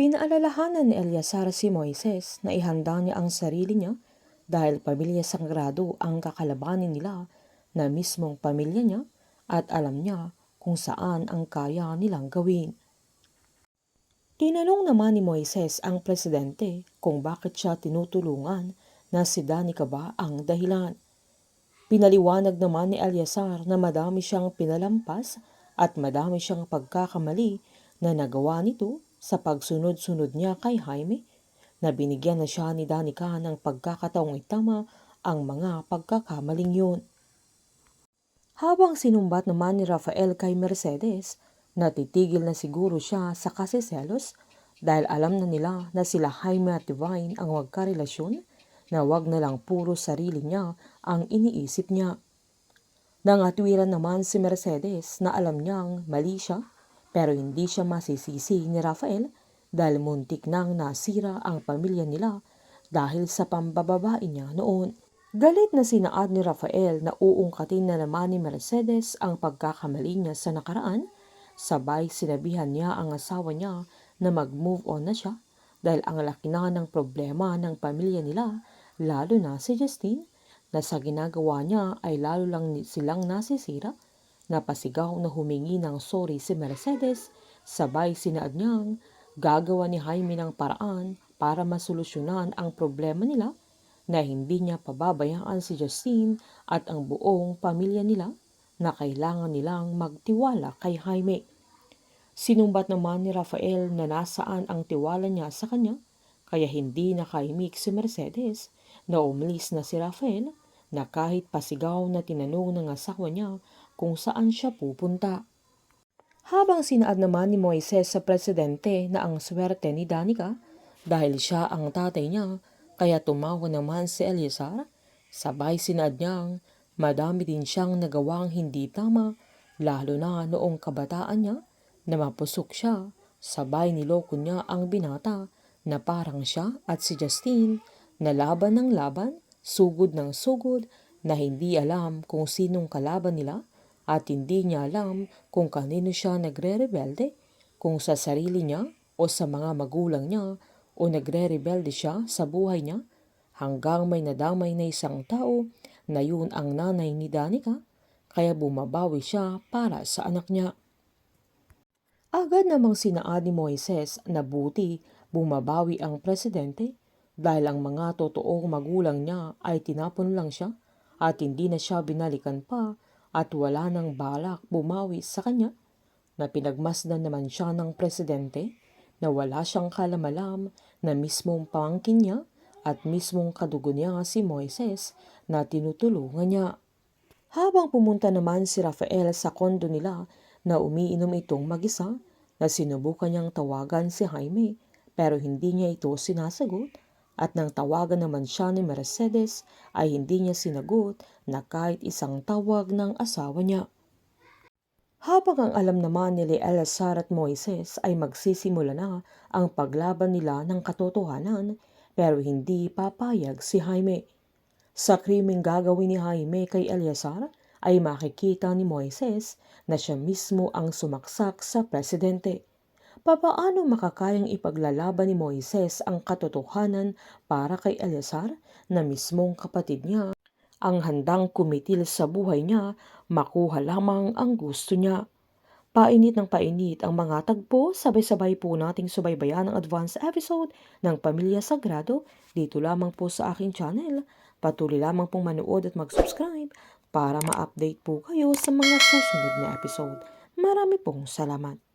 Pinaalalahanan ni Eleazar si Moises na ihanda niya ang sarili niya dahil pamilya sagrado ang kakalabanin nila na mismong pamilya niya at alam niya kung saan ang kaya nilang gawin. Tinanong naman ni Moises ang presidente kung bakit siya tinutulungan na si Danica ba ang dahilan. Pinaliwanag naman ni Eleazar na madami siyang pinalampas at madami siyang pagkakamali na nagawa nito sa pagsunod-sunod niya kay Jaime, na binigyan na siya ni Danica ng pagkakataong itama ang mga pagkakamaling yun. Habang sinumbat naman ni Rafael kay Mercedes, natitigil na siguro siya sa kasiselos dahil alam na nila na sila Jaime at Divine ang magkarelasyon, na wag na lang puro sarili niya ang iniisip niya. Nangatwiran naman si Mercedes na alam niyang mali siya, pero hindi siya masisisi ni Rafael dahil muntik nang nasira ang pamilya nila dahil sa pambababae niya noon. Galit na sinaad ni Rafael na uungkatin na naman ni Mercedes ang pagkakamali niya sa nakaraan, sabay sinabihan niya ang asawa niya na mag-move on na siya dahil ang laki na ng problema ng pamilya nila, lalo na si Justine, na sa ginagawa niya ay lalo lang silang nasisira. Napasigaw na humingi ng sorry si Mercedes, sabay sinaad niyang gagawa ni Jaime ng paraan para masolusyonan ang problema nila, na hindi niya pababayaan si Justine at ang buong pamilya nila, na kailangan nilang magtiwala kay Jaime. Sinumbat naman ni Rafael na nasaan ang tiwala niya sa kanya, kaya hindi nakaimik si Mercedes na umalis na si Rafael, na kahit pasigaw na tinanong ng asawa niya kung saan siya pupunta. Habang sinaad naman ni Moises sa presidente na ang swerte ni Danica dahil siya ang tatay niya, kaya tumawa naman si Eleazar, sabay sinaad niyang madami din siyang nagawang hindi tama, lalo na noong kabataan niya, na mapusok siya, sabay niloko niya ang binata na parang siya at si Justine, na laban ng laban, sugod ng sugod, na hindi alam kung sinong kalaban nila at hindi niya alam kung kanino siya nagre-rebelde, kung sa sarili niya o sa mga magulang niya, o nagre-rebelde siya sa buhay niya, hanggang may nadamay na isang tao na yun ang nanay ni Danica, kaya bumabawi siya para sa anak niya. Agad namang sinaad ni Moises na buti bumabawi ang presidente dahil ang mga totoong magulang niya ay tinapon lang siya at hindi na siya binalikan pa, at wala nang balak bumawi sa kanya, na pinagmasdan naman siya ng presidente na wala siyang kalamalam na mismong pamangkin niya at mismong kadugo niya si Moises na tinutulungan niya. Habang pumunta naman si Rafael sa kondo nila na umiinom itong mag-isa, na sinubukan niyang tawagan si Jaime pero hindi niya ito sinasagot, at nang tawagan naman siya ni Mercedes ay hindi niya sinagot na kahit isang tawag ng asawa niya. Habang ang alam naman ni Eleazar at Moises ay magsisimula na ang paglaban nila ng katotohanan, pero hindi papayag si Jaime. Sa krimeng gagawin ni Jaime kay Eleazar ay makikita ni Moises na siya mismo ang sumaksak sa presidente. Papaano makakayang ipaglalaban ni Moises ang katotohanan para kay Eleazar, na mismong kapatid niya, ang handang kumitil sa buhay niya, makuha lamang ang gusto niya? Painit ng painit ang mga tagpo, sabay-sabay po nating subaybayan ang advance episode ng Pamilya Sagrado dito lamang po sa aking channel. Patuloy lamang pong manood at mag-subscribe para ma-update po kayo sa mga susunod na episode. Marami pong salamat.